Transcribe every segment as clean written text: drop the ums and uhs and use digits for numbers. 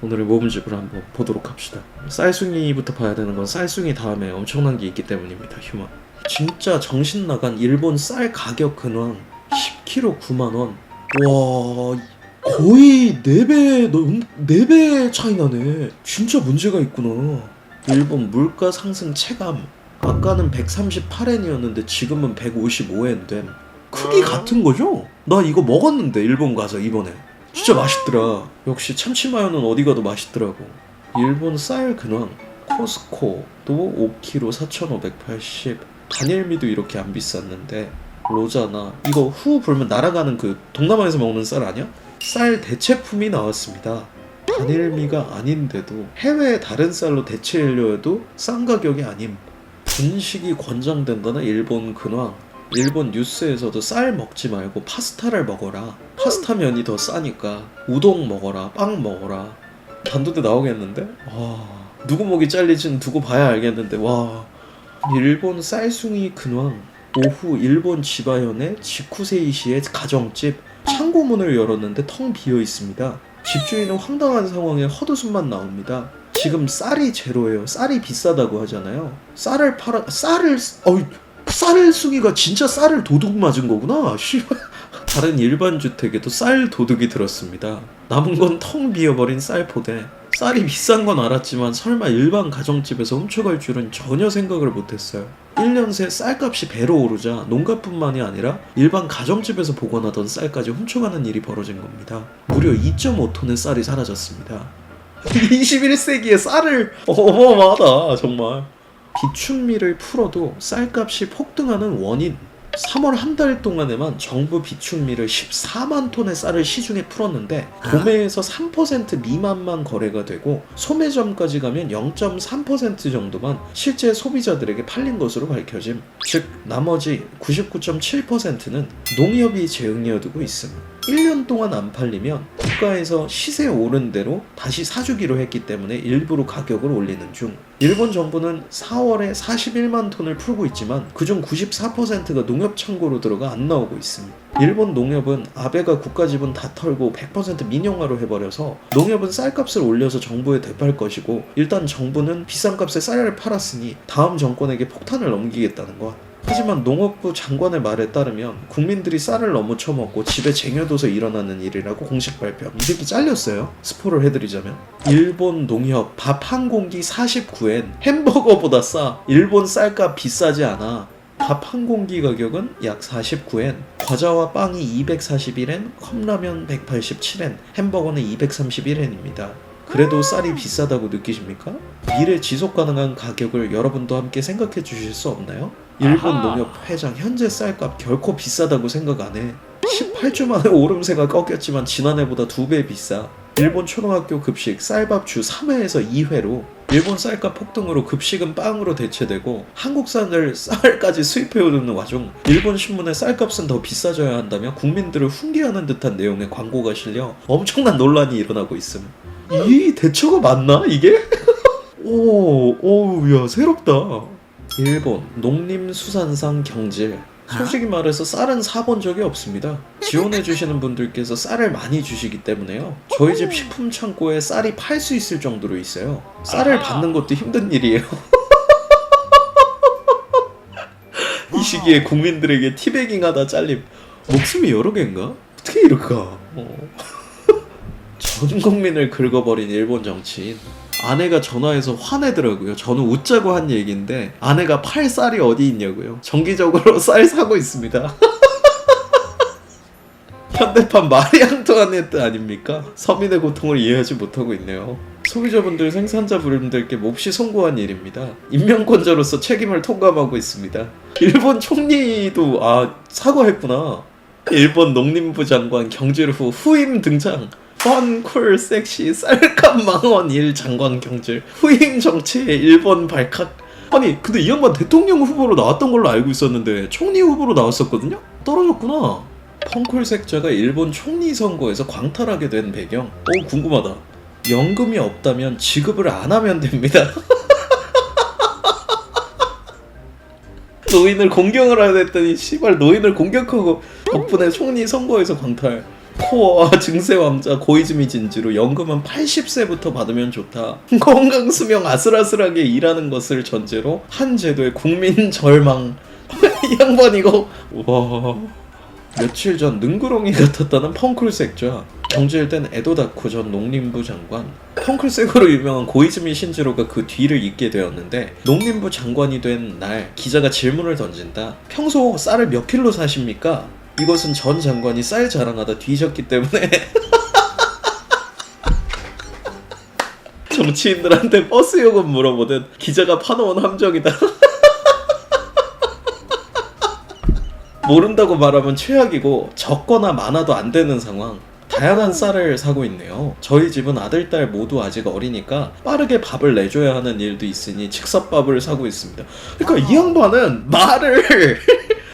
오늘의 모음집을 한번 보도록 합시다. 쌀숭이부터 봐야 되는 건 쌀숭이 다음에 엄청난 게 있기 때문입니다. 휴먼. 진짜 정신 나간 일본 쌀 가격 근황. 10kg 9만원. 와, 거의 4배 차이 나네. 진짜 문제가 있구나. 일본 물가 상승 체감. 아까는 138엔이었는데 지금은 155엔 됨. 크기 같은 거죠? 나 이거 먹었는데 일본 가서 이번에 진짜 맛있더라. 역시 참치마요는 어디 가도 맛있더라고. 일본 쌀 근황. 코스코도 5kg 4,580. 단일미도 이렇게 안 비쌌는데 로자나 이거 후 불면 날아가는 그 동남아에서 먹는 쌀 아니야? 쌀 대체품이 나왔습니다. 단일미가 아닌데도 해외의 다른 쌀로 대체하려 해도 싼 가격이 아님. 분식이 권장된다는 일본 근황. 일본 뉴스에서도 쌀 먹지 말고 파스타를 먹어라. 파스타 면이 더 싸니까 우동 먹어라. 빵 먹어라. 단도대 나오겠는데? 와, 누구 목이 잘리지는 두고 봐야 알겠는데 와. 일본 쌀숭이 근황. 오후 일본 지바현의 지쿠세이시의 가정집 창고문을 열었는데 텅 비어 있습니다. 집주인은 황당한 상황에 헛웃음만 나옵니다. 지금 쌀이 제로예요. 쌀이 비싸다고 하잖아요. 쌀을 쌀숭이가 진짜 쌀을 도둑 맞은 거구나. 다른 일반 주택에도 쌀 도둑이 들었습니다. 남은 건 텅 비어버린 쌀포대. 쌀이 비싼 건 알았지만 설마 일반 가정집에서 훔쳐갈 줄은 전혀 생각을 못했어요. 1년 새 쌀값이 배로 오르자 농가뿐만이 아니라 일반 가정집에서 보관하던 쌀까지 훔쳐가는 일이 벌어진 겁니다. 무려 2.5톤의 쌀이 사라졌습니다. 21세기에 쌀을 어마어마하다 정말. 비축미를 풀어도 쌀값이 폭등하는 원인. 3월 한 달 동안에만 정부 비축미를 14만 톤의 쌀을 시중에 풀었는데 도매에서 3% 미만만 거래가 되고 소매점까지 가면 0.3% 정도만 실제 소비자들에게 팔린 것으로 밝혀짐. 즉 나머지 99.7%는 농협이 재응려두고 있음. 1년 동안 안 팔리면 국가에서 시세 오른 대로 다시 사주기로 했기 때문에 일부러 가격을 올리는 중. 일본 정부는 4월에 41만 톤을 풀고 있지만 그중 94%가 농협 창고로 들어가 안 나오고 있습니다. 일본 농협은 아베가 국가 지분 다 털고 100% 민영화로 해버려서 농협은 쌀값을 올려서 정부에 되팔 것이고 일단 정부는 비싼 값에 쌀을 팔았으니 다음 정권에게 폭탄을 넘기겠다는 것. 하지만 농업부 장관의 말에 따르면 국민들이 쌀을 너무 처먹고 집에 쟁여둬서 일어나는 일이라고 공식 발표. 이 새끼 잘렸어요. 스포를 해드리자면 일본 농협 밥 한 공기 49엔. 햄버거보다 싸. 일본 쌀값 비싸지 않아. 밥 한 공기 가격은 약 49엔. 과자와 빵이 241엔, 컵라면 187엔, 햄버거는 231엔입니다. 그래도 쌀이 비싸다고 느끼십니까? 미래 지속 가능한 가격을 여러분도 함께 생각해 주실 수 없나요? 일본 농협 회장 현재 쌀값 결코 비싸다고 생각 안 해. 18주 만에 오름세가 꺾였지만 지난해보다 2배 비싸. 일본 초등학교 급식 쌀밥 주 3회에서 2회로 일본 쌀값 폭등으로 급식은 빵으로 대체되고 한국산을 쌀까지 수입해오는 와중 일본 신문에 쌀값은 더 비싸져야 한다며 국민들을 훈계하는 듯한 내용의 광고가 실려 엄청난 논란이 일어나고 있음. 이 대처가 맞나 이게? 야 새롭다. 일본 농림수산상 경질. 솔직히 말해서 쌀은 사본 적이 없습니다. 지원해주시는 분들께서 쌀을 많이 주시기 때문에요. 저희 집 식품 창고에 쌀이 팔 수 있을 정도로 있어요. 쌀을 받는 것도 힘든 일이에요. 이 시기에 국민들에게 티베깅하다 잘림. 목숨이 여러 개인가? 어떻게 이럴까? 전 국민을 긁어버린 일본 정치인. 아내가 전화해서 화내더라고요. 저는 웃자고 한 얘기인데 아내가 팔 쌀이 어디 있냐고요. 정기적으로 쌀 사고 있습니다. 현대판 마리 앙투아네트 아닙니까? 서민의 고통을 이해하지 못하고 있네요. 소비자분들, 생산자분들께 몹시 송구한 일입니다. 인명권자로서 책임을 통감하고 있습니다. 일본 총리도 사과했구나. 일본 농림부 장관 경질 후 후임 등장. 펀쿨 섹시 쌀값 망원 1 장관 경질 후임 정치의 일본 발칵. 아니 근데 이 양반 대통령 후보로 나왔던 걸로 알고 있었는데 총리 후보로 나왔었거든요? 떨어졌구나. 펑쿨 색자가 일본 총리 선거에서 광탈하게 된 배경. 궁금하다. 연금이 없다면 지급을 안 하면 됩니다. 노인을 공경을 하려 했더니 씨발 노인을 공격하고 덕분에 총리 선거에서 광탈. 코어와 증세 왕자 고이즈미 진지로 연금은 80세부터 받으면 좋다. 건강수명 아슬아슬하게 일하는 것을 전제로 한 제도의 국민 절망. 이 양반 이거 와. 며칠 전 능구렁이 같았다는 펑클색좌. 경질된 에도다쿠 전 농림부 장관. 펑클색으로 유명한 고이즈미 신지로가 그 뒤를 잇게 되었는데 농림부 장관이 된 날 기자가 질문을 던진다. 평소 쌀을 몇 킬로 사십니까? 이것은 전 장관이 쌀 자랑하다 뒤졌기 때문에 정치인들한테 버스 요금 물어보듯 기자가 파놓은 함정이다. 모른다고 말하면 최악이고 적거나 많아도 안 되는 상황. 다양한 쌀을 사고 있네요. 저희 집은 아들, 딸 모두 아직 어리니까 빠르게 밥을 내줘야 하는 일도 있으니 즉석밥을 사고 있습니다. 그러니까 이 양반은 말을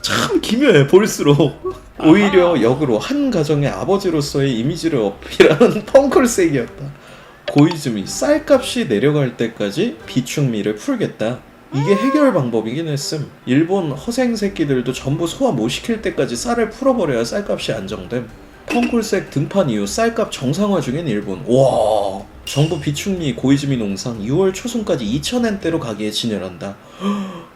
참 기묘해 볼수록. 오히려 역으로 한 가정의 아버지로서의 이미지를 어필하는 펑클색이었다. 고이즈미 쌀값이 내려갈 때까지 비축미를 풀겠다. 이게 해결 방법이긴 했음. 일본 허생 새끼들도 전부 소화 못 시킬 때까지 쌀을 풀어버려야 쌀값이 안정됨. 펑클색 등판 이후 쌀값 정상화 중인 일본. 와, 정부 비축미 고이즈미 농상 6월 초순까지 2,000엔대로 가기에 진열한다.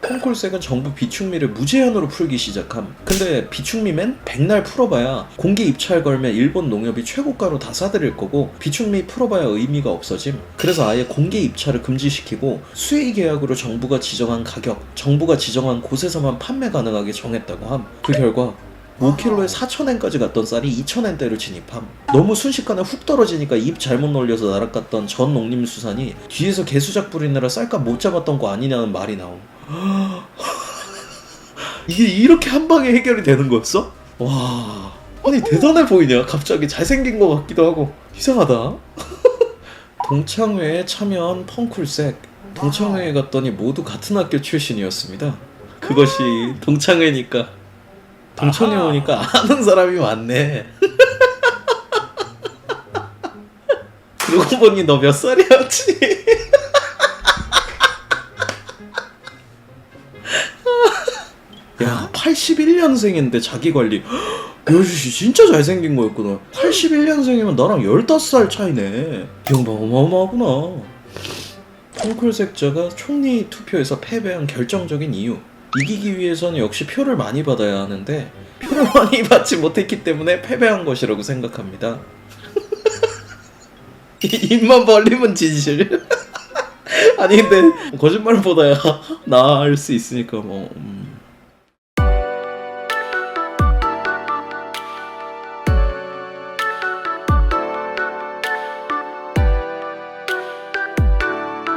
펑클색은 정부 비축미를 무제한으로 풀기 시작함. 근데 비축미맨 백날 풀어봐야 공개 입찰 걸면 일본 농협이 최고가로 다 사들일 거고 비축미 풀어봐야 의미가 없어짐. 그래서 아예 공개 입찰을 금지시키고 수의 계약으로 정부가 지정한 가격, 정부가 지정한 곳에서만 판매 가능하게 정했다고 함. 그 결과 5kg에 4,000엔까지 갔던 쌀이 2,000엔대로 진입함. 너무 순식간에 훅 떨어지니까 입 잘못 놀려서 날아갔던 전 농림수산이 뒤에서 개수작 부리느라 쌀값 못 잡았던 거 아니냐는 말이 나옴. 이게 이렇게 한 방에 해결이 되는 거였어? 와, 아니 대단해 보이냐? 갑자기 잘생긴 것 같기도 하고 이상하다. 동창회에 참여한 펑클색. 동창회에 갔더니 모두 같은 학교 출신이었습니다. 그것이 동창회니까. 동천에 오니까 아는 사람이 많네. 그러고 보니 너 몇 살이었지? 야, 81년생인데 자기관리. 여주씨 진짜 잘생긴 거였구나. 81년생이면 나랑 15살 차이네. 이 양반 어마어마하구나. 펑클색자가 총리 투표에서 패배한 결정적인 이유. 이기기 위해서는 역시 표를 많이 받아야 하는데 표를 많이 받지 못했기 때문에 패배한 것이라고 생각합니다. 입만 벌리면 진실. 아니 근데 거짓말보다야 나을 수 있으니까 뭐